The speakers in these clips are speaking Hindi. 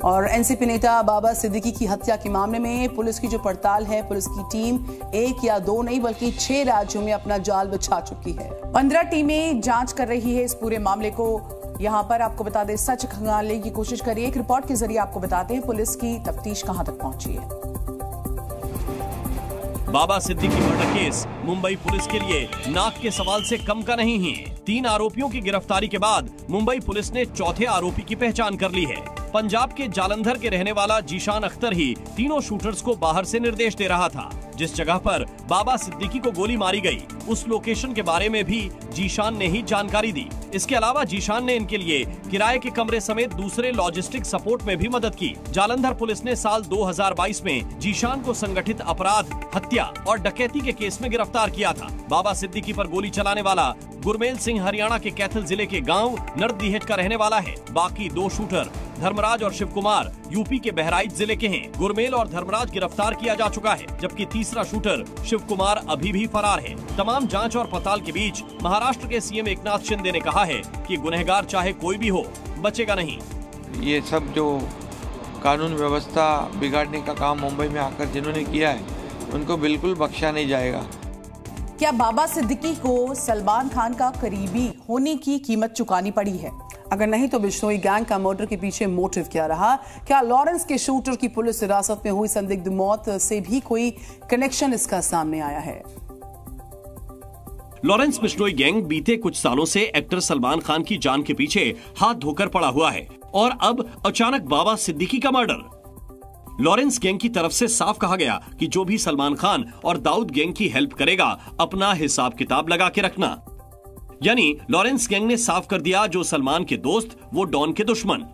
और एनसीपी नेता बाबा सिद्दीकी की हत्या के मामले में पुलिस की जो पड़ताल है, पुलिस की टीम 1 या 2 नहीं बल्कि 6 राज्यों में अपना जाल बिछा चुकी है। 15 टीमें जांच कर रही है इस पूरे मामले को। यहाँ पर आपको बता दें, सच खंगालने की कोशिश करिए। एक रिपोर्ट के जरिए आपको बताते हैं पुलिस की तफ्तीश कहां तक पहुंची है। Baba Siddique murder case Mumbai police के लिए नाक के सवाल से कम का नहीं है। 3 आरोपियों की गिरफ्तारी के बाद मुंबई पुलिस ने चौथे आरोपी की पहचान कर ली है। पंजाब के जालंधर के रहने वाला जीशान अख्तर ही तीनों शूटर्स को बाहर से निर्देश दे रहा था। जिस जगह पर बाबा सिद्दीकी को गोली मारी गई, उस लोकेशन के बारे में भी जीशान ने ही जानकारी दी। इसके अलावा जीशान ने इनके लिए किराए के कमरे समेत दूसरे लॉजिस्टिक सपोर्ट में भी मदद की। जालंधर पुलिस ने साल 2022 में जीशान को संगठित अपराध, हत्या और डकैती के केस में गिरफ्तार किया था। बाबा सिद्दीकी पर गोली चलाने वाला गुरमेल सिंह हरियाणा के कैथल जिले के गांव नरदीहेट का रहने वाला है। बाकी 2 शूटर धर्मराज और शिव कुमार यूपी के बहराइच जिले के हैं। गुरमेल और धर्मराज गिरफ्तार किया जा चुका है, जबकि तीसरा शूटर शिव कुमार अभी भी फरार है। तमाम जांच और पड़ताल के बीच महाराष्ट्र के सीएम एकनाथ शिंदे ने कहा है कि गुनहगार चाहे कोई भी हो, बचेगा नहीं। ये सब जो कानून व्यवस्था बिगाड़ने का काम मुंबई में आकर जिन्होंने किया है, उनको बिल्कुल बख्शा नहीं जाएगा। क्या बाबा सिद्दीकी को सलमान खान का करीबी होने की कीमत चुकानी पड़ी है? अगर नहीं तो बिश्नोई गैंग का मर्डर के पीछे मोटिव क्या रहा? क्या लॉरेंस के शूटर की पुलिस हिरासत में हुई संदिग्ध मौत से भी कोई कनेक्शन इसका सामने आया है? लॉरेंस बिश्नोई गैंग बीते कुछ सालों से एक्टर सलमान खान की जान के पीछे हाथ धोकर पड़ा हुआ है और अब अचानक बाबा सिद्दीकी का मर्डर। लॉरेंस गैंग की तरफ से साफ कहा गया कि जो भी सलमान खान और दाऊद गैंग की हेल्प करेगा, अपना हिसाब किताब लगा के रखना। यानी लॉरेंस गैंग ने साफ कर दिया, जो सलमान के दोस्त वो डॉन के दुश्मन।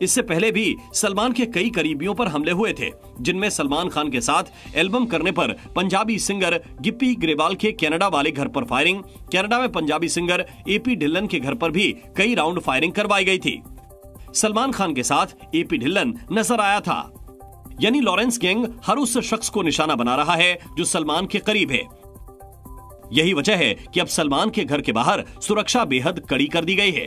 इससे पहले भी सलमान के कई करीबियों पर हमले हुए थे, जिनमें सलमान खान के साथ एल्बम करने पर पंजाबी सिंगर गिप्पी ग्रेवाल के कनाडा वाले घर पर फायरिंग, कनाडा में पंजाबी सिंगर एपी ढिल्लन के घर पर भी कई राउंड फायरिंग करवाई गई थी। सलमान खान के साथ एपी ढिल्लन नजर आया था। यानी लॉरेंस गैंग हर उस शख्स को निशाना बना रहा है जो सलमान के करीब है। यही वजह है कि अब सलमान के घर के बाहर सुरक्षा बेहद कड़ी कर दी गई है।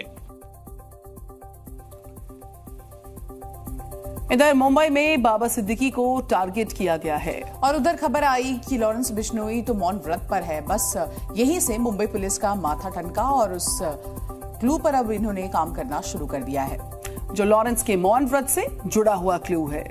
इधर मुंबई में बाबा सिद्दीकी को टारगेट किया गया है और उधर खबर आई कि लॉरेंस बिश्नोई तो मौन व्रत पर है। बस यहीं से मुंबई पुलिस का माथा ठनका और उस क्लू पर अब इन्होंने काम करना शुरू कर दिया है, जो लॉरेंस के मौन व्रत से जुड़ा हुआ क्लू है।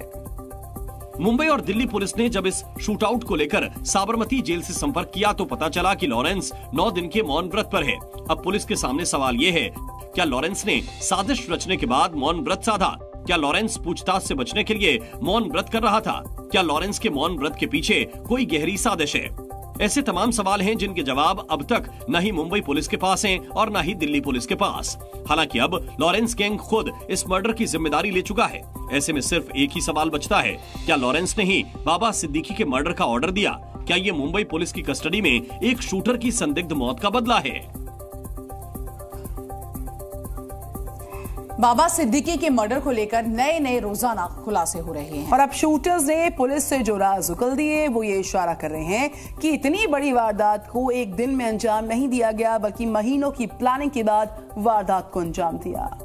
मुंबई और दिल्ली पुलिस ने जब इस शूटआउट को लेकर साबरमती जेल से संपर्क किया तो पता चला कि लॉरेंस 9 दिन के मौन व्रत पर है। अब पुलिस के सामने सवाल ये है, क्या लॉरेंस ने साजिश रचने के बाद मौन व्रत साधा? क्या लॉरेंस पूछताछ से बचने के लिए मौन व्रत कर रहा था? क्या लॉरेंस के मौन व्रत के पीछे कोई गहरी साजिश है? ऐसे तमाम सवाल हैं जिनके जवाब अब तक न ही मुंबई पुलिस के पास हैं और न ही दिल्ली पुलिस के पास। हालांकि अब लॉरेंस गैंग खुद इस मर्डर की जिम्मेदारी ले चुका है। ऐसे में सिर्फ एक ही सवाल बचता है, क्या लॉरेंस ने ही बाबा सिद्दीकी के मर्डर का ऑर्डर दिया? क्या ये मुंबई पुलिस की कस्टडी में एक शूटर की संदिग्ध मौत का बदला है? बाबा सिद्दीकी के मर्डर को लेकर नए रोजाना खुलासे हो रहे हैं और अब शूटर्स ने पुलिस से जो राज उगल दिए वो ये इशारा कर रहे हैं कि इतनी बड़ी वारदात को एक दिन में अंजाम नहीं दिया गया, बल्कि महीनों की प्लानिंग के बाद वारदात को अंजाम दिया।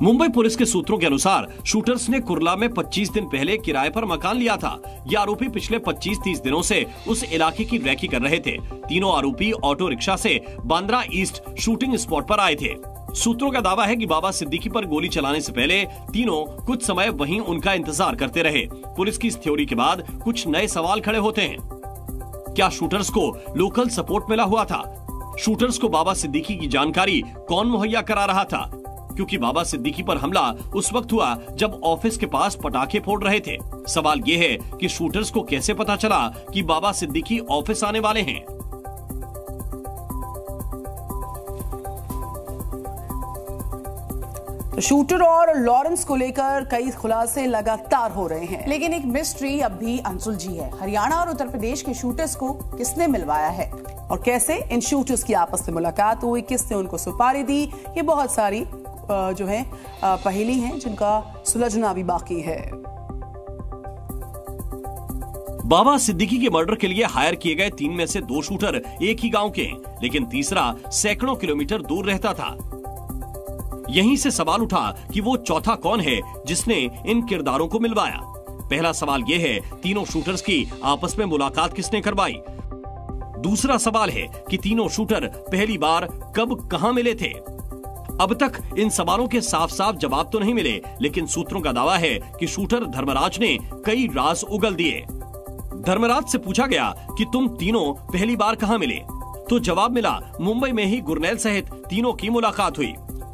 मुंबई पुलिस के सूत्रों के अनुसार शूटर्स ने कुर्ला में 25 दिन पहले किराए पर मकान लिया था। ये आरोपी पिछले 25-30 दिनों से उस इलाके की रैकी कर रहे थे। तीनों आरोपी ऑटो रिक्शा से बांद्रा ईस्ट शूटिंग स्पॉट पर आए थे। सूत्रों का दावा है कि बाबा सिद्दीकी पर गोली चलाने से पहले तीनों कुछ समय वहीं उनका इंतजार करते रहे। पुलिस की इस थ्योरी के बाद कुछ नए सवाल खड़े होते हैं। क्या शूटर्स को लोकल सपोर्ट मिला हुआ था? शूटर्स को बाबा सिद्दीकी की जानकारी कौन मुहैया करा रहा था? क्योंकि बाबा सिद्दीकी पर हमला उस वक्त हुआ जब ऑफिस के पास पटाखे फोड़ रहे थे। सवाल ये है कि शूटर्स को कैसे पता चला कि बाबा सिद्दीकी ऑफिस आने वाले हैं? तो शूटर और लॉरेंस को लेकर कई खुलासे लगातार हो रहे हैं, लेकिन एक मिस्ट्री अब भी अनसुलझी है। हरियाणा और उत्तर प्रदेश के शूटर्स को किसने मिलवाया है और कैसे इन शूटर्स की आपस में मुलाकात हुई, किसने उनको सुपारी दी, ये बहुत सारी जो है पहेली हैं जिनका सुलझना भी बाकी है। बाबा सिद्दीकी के मर्डर के लिए हायर किए गए 3 में से 2 शूटर एक ही गांव के हैं, लेकिन तीसरा सैकड़ों किलोमीटर दूर रहता था। यहीं से सवाल उठा कि वो चौथा कौन है जिसने इन किरदारों को मिलवाया। पहला सवाल ये है, तीनों शूटर्स की आपस में मुलाकात किसने करवाई। दूसरा सवाल है कि तीनों शूटर पहली बार कब कहां मिले थे। अब तक इन सवालों के साफ साफ जवाब तो नहीं मिले, लेकिन सूत्रों का दावा है कि शूटर धर्मराज ने कई राज उगल दिए। धर्मराज से पूछा गया कि तुम तीनों पहली बार कहां मिले, तो जवाब मिला मुंबई में ही गुरनैल सहित तीनों की मुलाकात हुई।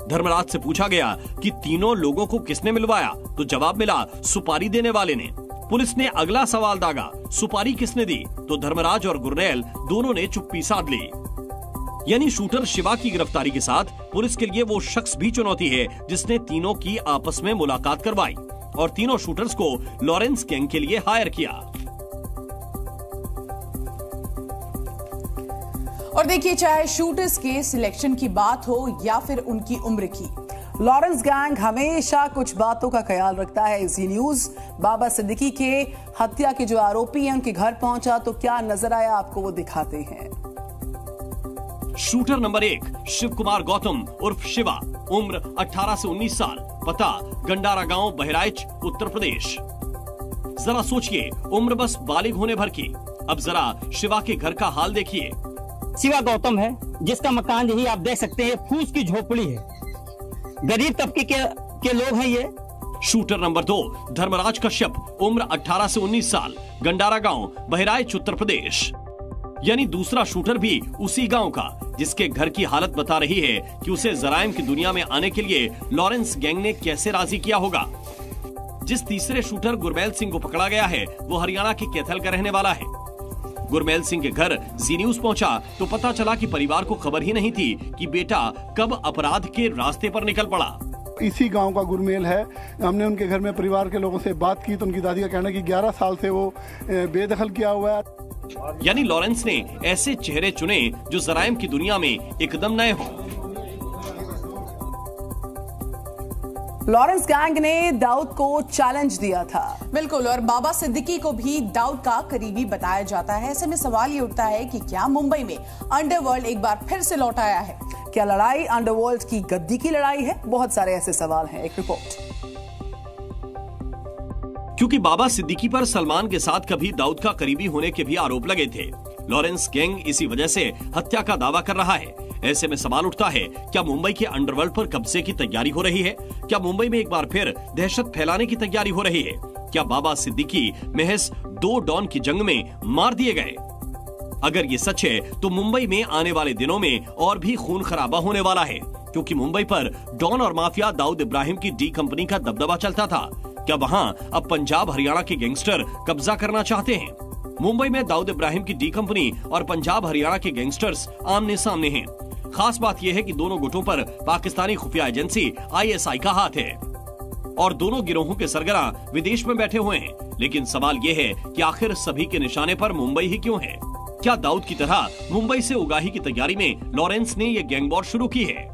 धर्मराज से पूछा गया कि तीनों लोगों को किसने मिलवाया, तो जवाब मिला सुपारी देने वाले ने। पुलिस ने अगला सवाल दागा, सुपारी किसने दी, तो धर्मराज और गुरनैल दोनों ने चुप्पी साध ली। यानी शूटर शिवा की गिरफ्तारी के साथ पुलिस के लिए वो शख्स भी चुनौती है जिसने तीनों की आपस में मुलाकात करवाई और तीनों शूटर्स को लॉरेंस गैंग के लिए हायर किया। और देखिए, चाहे शूटर्स के सिलेक्शन की बात हो या फिर उनकी उम्र की, लॉरेंस गैंग हमेशा कुछ बातों का ख्याल रखता है। जी न्यूज बाबा सिद्दीकी के हत्या के जो आरोपी हैं उनके घर पहुंचा तो क्या नजर आया आपको, वो दिखाते हैं। शूटर नंबर 1 शिव कुमार गौतम उर्फ शिवा, उम्र 18 से 19 साल, पता गंडारा गांव, बहराइच, उत्तर प्रदेश। जरा सोचिए, उम्र बस बालिग होने भर की। अब जरा शिवा के घर का हाल देखिए। शिवा गौतम है, जिसका मकान यही आप देख सकते हैं, फूस की झोपड़ी है। गरीब तबके के लोग हैं ये। शूटर नंबर 2 धर्मराज कश्यप, उम्र 18 से 19 साल, गंडारा गांव, बहराइच, उत्तर प्रदेश। यानी दूसरा शूटर भी उसी गांव का, जिसके घर की हालत बता रही है कि उसे जराइम की दुनिया में आने के लिए लॉरेंस गैंग ने कैसे राजी किया होगा। जिस तीसरे शूटर गुरमैल सिंह को पकड़ा गया है वो हरियाणा के कैथल का रहने वाला है। गुरमैल सिंह के घर जी न्यूज पहुंचा तो पता चला कि परिवार को खबर ही नहीं थी कि बेटा कब अपराध के रास्ते पर निकल पड़ा। इसी गांव का गुरमेल है। हमने उनके घर में परिवार के लोगों से बात की तो उनकी दादी का कहना है कि 11 साल से वो बेदखल किया हुआ है। यानी लॉरेंस ने ऐसे चेहरे चुने जो जराइम की दुनिया में एकदम नए हों। लॉरेंस गैंग ने दाऊद को चैलेंज दिया था। बिल्कुल, और बाबा सिद्दीकी को भी दाऊद का करीबी बताया जाता है। ऐसे में सवाल ये उठता है कि क्या मुंबई में अंडरवर्ल्ड एक बार फिर से लौट आया है? क्या लड़ाई अंडरवर्ल्ड की गद्दी की लड़ाई है? बहुत सारे ऐसे सवाल हैं। एक रिपोर्ट। क्योंकि बाबा सिद्दीकी पर सलमान के साथ कभी दाऊद का करीबी होने के भी आरोप लगे थे, लॉरेंस गैंग इसी वजह से हत्या का दावा कर रहा है। ऐसे में सवाल उठता है, क्या मुंबई के अंडरवर्ल्ड पर कब्जे की तैयारी हो रही है? क्या मुंबई में एक बार फिर दहशत फैलाने की तैयारी हो रही है? क्या बाबा सिद्दीकी महज 2 डॉन की जंग में मार दिए गए? अगर ये सच है तो मुंबई में आने वाले दिनों में और भी खून खराबा होने वाला है, क्योंकि मुंबई पर डॉन और माफिया दाऊद इब्राहिम की डी कंपनी का दबदबा चलता था। क्या वहां अब पंजाब हरियाणा के गैंगस्टर कब्जा करना चाहते हैं? मुंबई में दाऊद इब्राहिम की डी कंपनी और पंजाब हरियाणा के गैंगस्टर्स आमने सामने हैं। खास बात यह है कि दोनों गुटों पर पाकिस्तानी खुफिया एजेंसी ISI का हाथ है और दोनों गिरोहों के सरगना विदेश में बैठे हुए हैं। लेकिन सवाल यह है कि आखिर सभी के निशाने पर मुंबई ही क्यों है? क्या दाऊद की तरह मुंबई से उगाही की तैयारी में लॉरेंस ने यह गैंग वॉर शुरू की है?